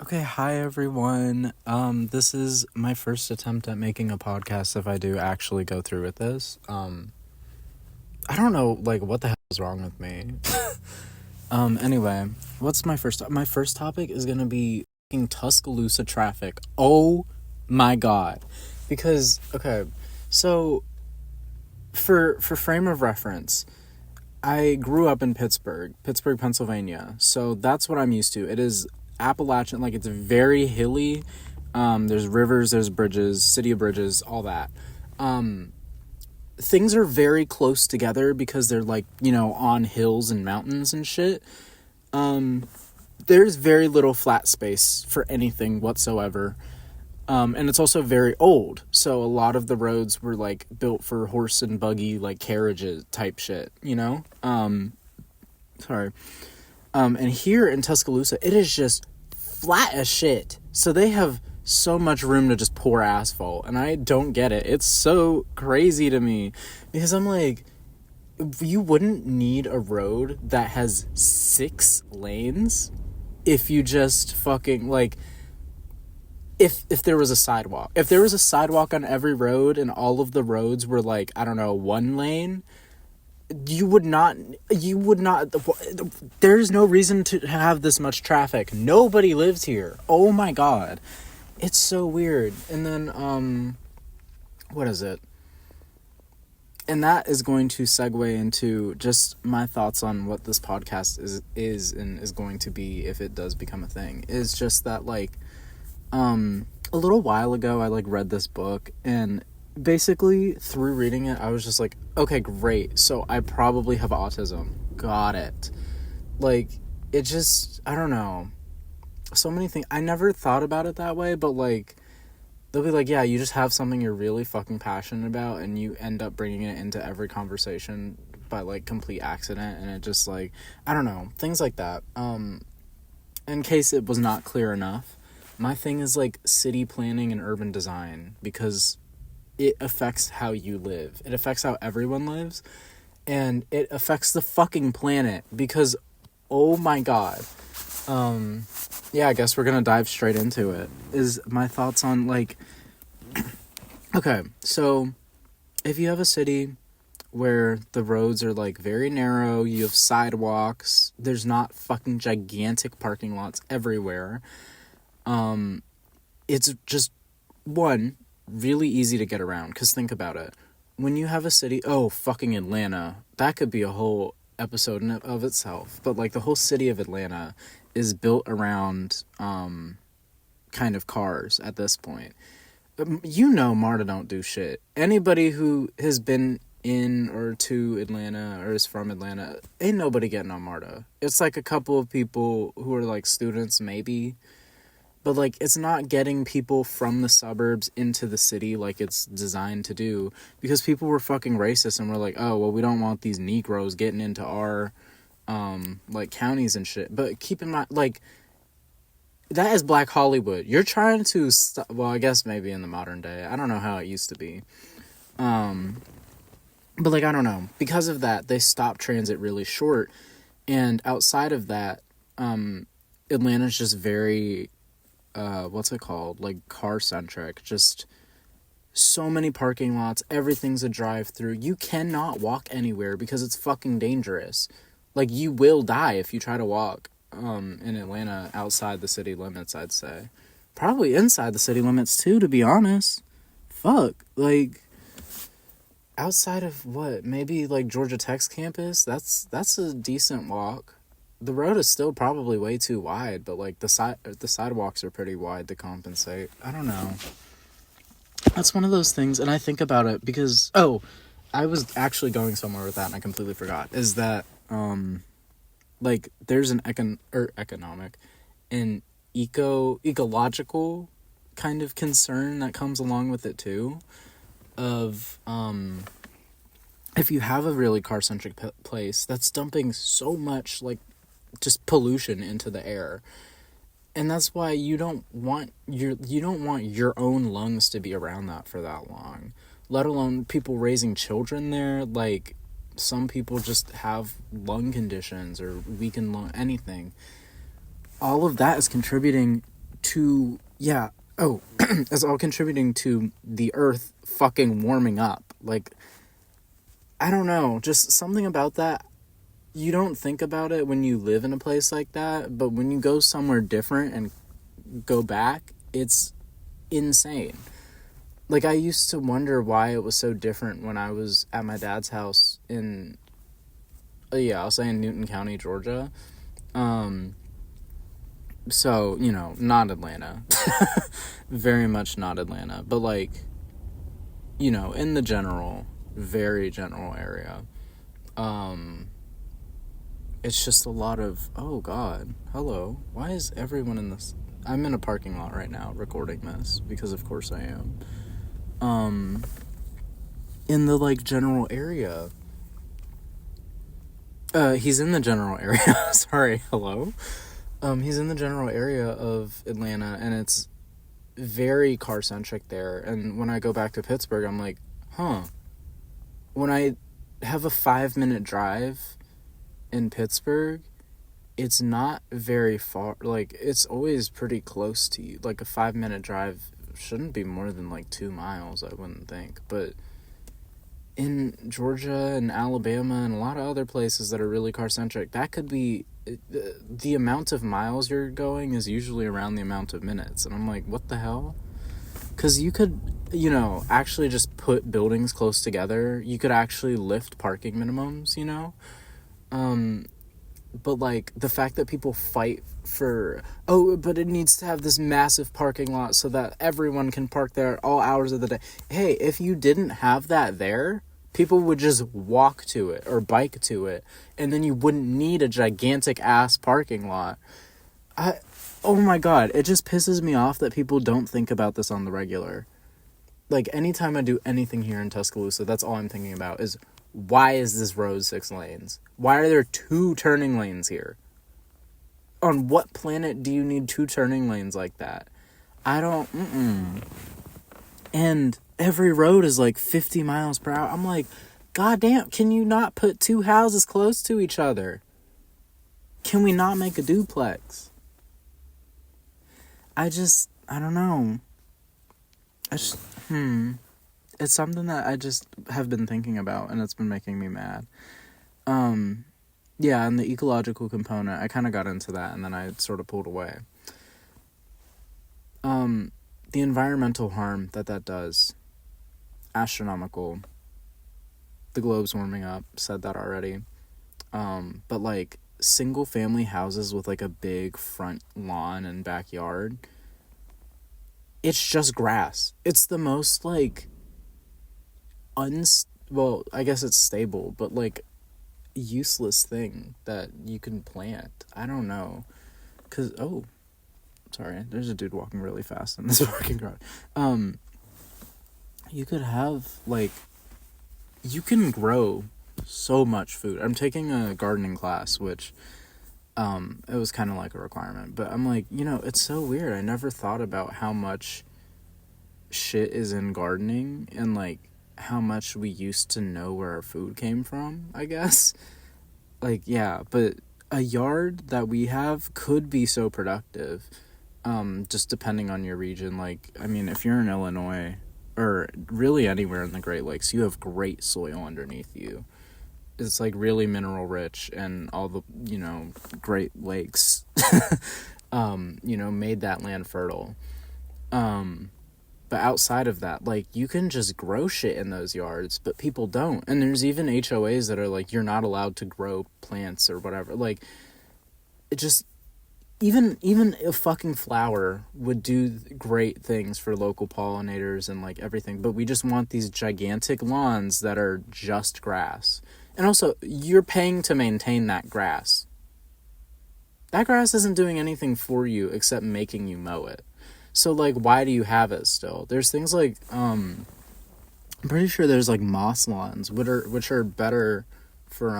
Okay, hi everyone. This is my first attempt at making a podcast if I do actually go through with this. I don't know what the hell is wrong with me. Anyway, what's my first topic is going to be fucking Tuscaloosa traffic. Oh my god. Because okay, so for frame of reference, I grew up in Pittsburgh, Pennsylvania. So that's what I'm used to. It is Appalachian, it's very hilly. There's rivers, there's bridges, city of bridges, all that. Things are very close together because they're on hills and mountains and shit. There's very little flat space for anything whatsoever. And it's also very old. So a lot of the roads were built for horse and buggy, carriages type shit, sorry. And here in Tuscaloosa, it is just flat as shit. So they have so much room to just pour asphalt, and I don't get it. It's so crazy to me because I'm like, you wouldn't need a road that has 6 lanes if you just fucking if there was a sidewalk. If there was a sidewalk on every road and all of the roads were 1 lane, you would not, there's no reason to have this much traffic. Nobody lives here. Oh my god. It's so weird. And then, what is it? And that is going to segue into just my thoughts on what this podcast is and is going to be if it does become a thing. Is just that, a little while ago, I, read this book, and basically, through reading it, I was just like, okay, great, so I probably have autism. Got it. It just, I don't know. So many things. I never thought about it that way, but, they'll be like, yeah, you just have something you're really fucking passionate about, and you end up bringing it into every conversation by, complete accident, and it just, I don't know, things like that. In case it was not clear enough, my thing is, city planning and urban design, because it affects how you live. It affects how everyone lives. And it affects the fucking planet. Because, oh my god. Yeah, I guess we're gonna dive straight into it. Is my thoughts on, okay, so, if you have a city where the roads are, very narrow, you have sidewalks, there's not fucking gigantic parking lots everywhere, it's just, one, really easy to get around, because think about it. When you have a city, fucking Atlanta, that could be a whole episode in of itself, but, the whole city of Atlanta is built around, kind of cars at this point. MARTA don't do shit. Anybody who has been in or to Atlanta or is from Atlanta, ain't nobody getting on MARTA. It's, a couple of people who are, students, maybe, but, it's not getting people from the suburbs into the city like it's designed to do, because people were fucking racist and were like, oh, well, we don't want these Negroes getting into our, counties and shit. But keep in mind, that is Black Hollywood. You're trying to well, I guess maybe in the modern day. I don't know how it used to be. But, I don't know. Because of that, they stopped transit really short. And outside of that, Atlanta's just very... what's it called? Car-centric. Just so many parking lots. Everything's a drive-through. You cannot walk anywhere because it's fucking dangerous. You will die if you try to walk in Atlanta outside the city limits, I'd say. Probably inside the city limits, too, to be honest. Fuck. Outside of what? Maybe, Georgia Tech's campus? That's a decent walk. The road is still probably way too wide, but the sidewalks are pretty wide to compensate. I don't know. That's one of those things, and I think about it because I was actually going somewhere with that, and I completely forgot. Is that there's an economic and ecological kind of concern that comes along with it too. Of if you have a really car-centric place that's dumping so much just pollution into the air, and that's why you don't want your own lungs to be around that for that long, let alone people raising children there. Some people just have lung conditions or weakened lung, anything. All of that is contributing to, yeah, oh, it's all contributing to the earth fucking warming up. Like, I don't know, just something about that. You don't think about it when you live in a place like that, but when you go somewhere different and go back, it's insane. Like, I used to wonder why it was so different when I was at my dad's house in, I'll say in Newton County, Georgia. So, not Atlanta. Very much not Atlanta. But, like, in the very general area. It's just a lot of, oh, God, hello. Why is everyone in this? I'm in a parking lot right now recording this, because of course I am. In the, like, general area. He's in the general area. Sorry, hello? He's in the general area of Atlanta, and it's very car-centric there. And when I go back to Pittsburgh, I'm like, when I have a 5-minute drive in Pittsburgh, it's not very far. Like, it's always pretty close to you. Like, a 5-minute drive shouldn't be more than, like, 2 miles, I wouldn't think. But in Georgia and Alabama and a lot of other places that are really car-centric, that could be, the amount of miles you're going is usually around the amount of minutes. And I'm like, what the hell? Because you could, actually just put buildings close together. You could actually lift parking minimums, But, like, the fact that people fight for, but it needs to have this massive parking lot so that everyone can park there at all hours of the day. Hey, if you didn't have that there, people would just walk to it or bike to it, and then you wouldn't need a gigantic-ass parking lot. Oh my God, it just pisses me off that people don't think about this on the regular. Like, anytime I do anything here in Tuscaloosa, that's all I'm thinking about is, why is this road 6 lanes? Why are there 2 turning lanes here? On what planet do you need 2 turning lanes like that? And every road is like 50 miles per hour. I'm like, God damn, can you not put 2 houses close to each other? Can we not make a duplex? I don't know. It's something that I just have been thinking about, and it's been making me mad. Yeah, and the ecological component, I kind of got into that, and then I sort of pulled away. The environmental harm that does, astronomical. The globe's warming up, said that already. But, like, single-family houses with, like, a big front lawn and backyard, it's just grass. It's the most, like, well, I guess it's stable, but, like, useless thing that you can plant. I don't know. Because, sorry, there's a dude walking really fast in this parking garage. You could have, like, you can grow so much food. I'm taking a gardening class, which, it was kind of like a requirement, but I'm like, it's so weird. I never thought about how much shit is in gardening, and, like, how much we used to know where our food came from, I guess. Like, yeah, but a yard that we have could be so productive, just depending on your region. Like, I mean, if you're in Illinois, or really anywhere in the Great Lakes, you have great soil underneath you. It's, like, really mineral rich, and all the, Great Lakes, made that land fertile. But outside of that, like, you can just grow shit in those yards, but people don't. And there's even HOAs that are like, you're not allowed to grow plants or whatever. Like, it just, even a fucking flower would do great things for local pollinators and, like, everything. But we just want these gigantic lawns that are just grass. And also, you're paying to maintain that grass. That grass isn't doing anything for you except making you mow it. So, like, why do you have it still? There's things like, I'm pretty sure there's, like, moss lawns, which are better for,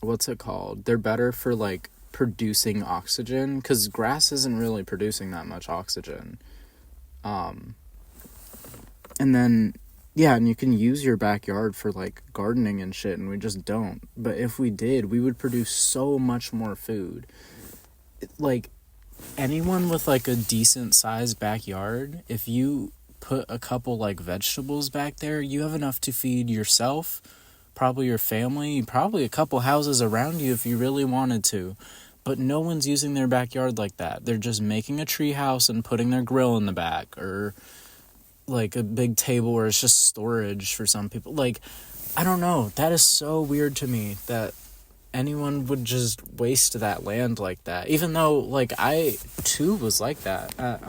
what's it called? They're better for, like, producing oxygen, because grass isn't really producing that much oxygen. And then, yeah, and you can use your backyard for, like, gardening and shit, and we just don't. But if we did, we would produce so much more food. Like, anyone with like a decent sized backyard, if you put a couple like vegetables back there, you have enough to feed yourself, probably your family, probably a couple houses around you if you really wanted to. But no one's using their backyard like that. They're just making a tree house and putting their grill in the back, or like a big table where it's just storage for some people. Like, I don't know. That is so weird to me that anyone would just waste that land like that. Even though, like, I too was like that at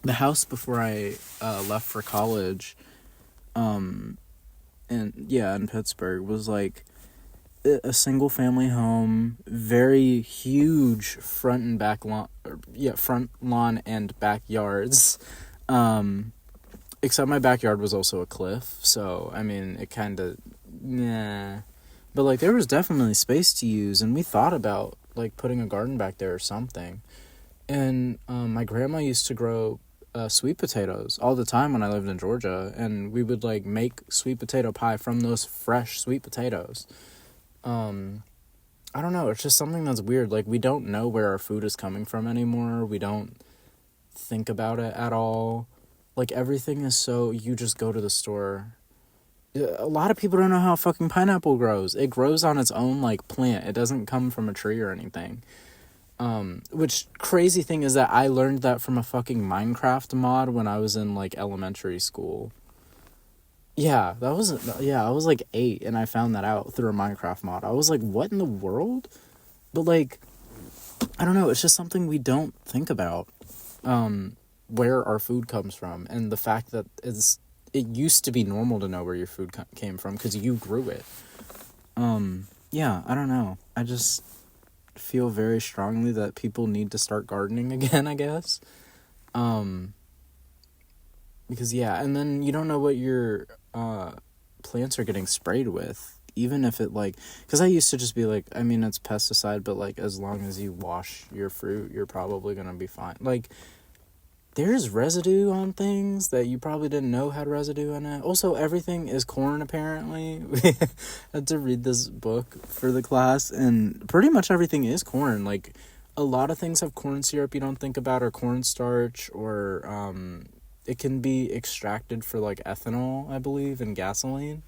the house before I left for college. And yeah, in Pittsburgh, was like a single family home, very huge front and back lawn, front lawn and backyards. Except my backyard was also a cliff, so I mean, it kind of, nah. But like, there was definitely space to use, and we thought about like putting a garden back there or something. And my grandma used to grow sweet potatoes all the time when I lived in Georgia, and we would like make sweet potato pie from those fresh sweet potatoes. I don't know, it's just something that's weird. Like, we don't know where our food is coming from anymore. We don't think about it at all. Like, everything is so, you just go to the store. A lot of people don't know how fucking pineapple grows. It grows on its own, like, plant. It doesn't come from a tree or anything. Which, crazy thing is that I learned that from a fucking Minecraft mod when I was in, like, elementary school. Yeah, I was, like, 8, and I found that out through a Minecraft mod. I was like, what in the world? But, like, I don't know, it's just something we don't think about. Where our food comes from, and the fact that it used to be normal to know where your food came from because you grew it. Yeah, I don't know. I just feel very strongly that people need to start gardening again, I guess. Because yeah, and then you don't know what your plants are getting sprayed with, even if it like, because I used to just be like, I mean, it's pesticide, but like, as long as you wash your fruit, you're probably gonna be fine. Like, there's residue on things that you probably didn't know had residue in it. Also, everything is corn, apparently. We had to read this book for the class, and pretty much everything is corn. Like, a lot of things have corn syrup you don't think about, or cornstarch, or it can be extracted for, like, ethanol, I believe, and gasoline.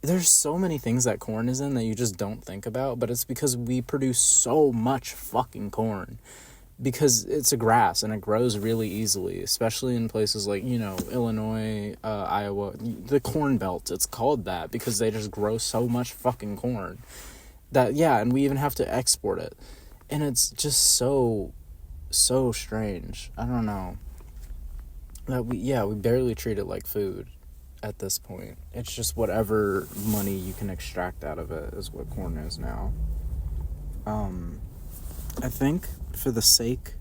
There's so many things that corn is in that you just don't think about, but it's because we produce so much fucking corn. Because it's a grass and it grows really easily, especially in places like, you know, Illinois, Iowa, the Corn Belt. It's called that because they just grow so much fucking corn that, yeah, and we even have to export it. And it's just so strange. I don't know. That we barely treat it like food at this point. It's just whatever money you can extract out of it is what corn is now. I think for the sake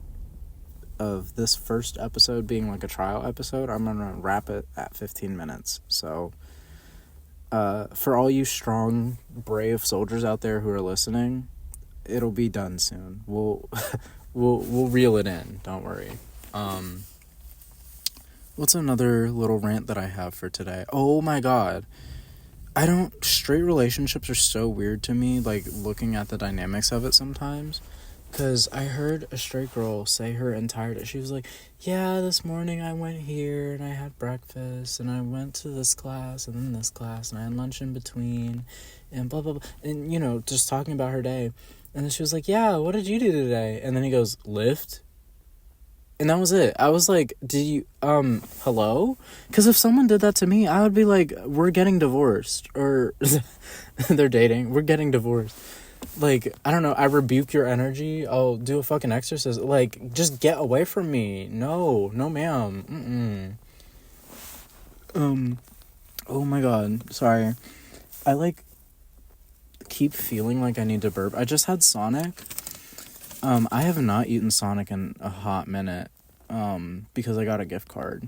of this first episode being like a trial episode, I'm gonna wrap it at 15 minutes. So for all you strong, brave soldiers out there who are listening, it'll be done soon. We'll reel it in, don't worry. What's another little rant that I have for today? Oh my god, straight relationships are so weird to me, like, looking at the dynamics of it sometimes. Because I heard a straight girl say her entire day. She was like, yeah, this morning I went here and I had breakfast and I went to this class and then this class and I had lunch in between and blah, blah, blah. And, you know, just talking about her day. And then she was like, yeah, what did you do today? And then he goes, lift. And that was it. I was like, did you, hello? Because if someone did that to me, I would be like, we're getting divorced. Or they're dating. We're getting divorced. Like, I don't know, I rebuke your energy, I'll do a fucking exorcism. Like, just get away from me. No ma'am. Oh my god, sorry. I, like, keep feeling like I need to burp. I just had Sonic. I have not eaten Sonic in a hot minute, because I got a gift card.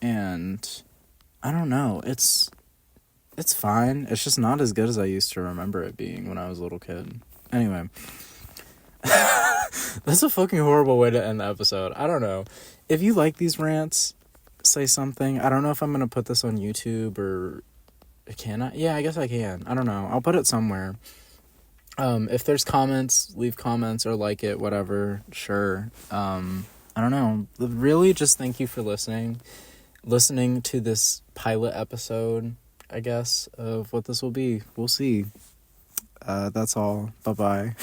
And, I don't know, it's fine. It's just not as good as I used to remember it being when I was a little kid. Anyway. That's a fucking horrible way to end the episode. I don't know. If you like these rants, say something. I don't know if I'm going to put this on YouTube or... Can I? Yeah, I guess I can. I don't know. I'll put it somewhere. If there's comments, leave comments or like it, whatever. Sure. I don't know. Really, just thank you for listening to this pilot episode, I guess, of what this will be. We'll see. That's all. Bye-bye.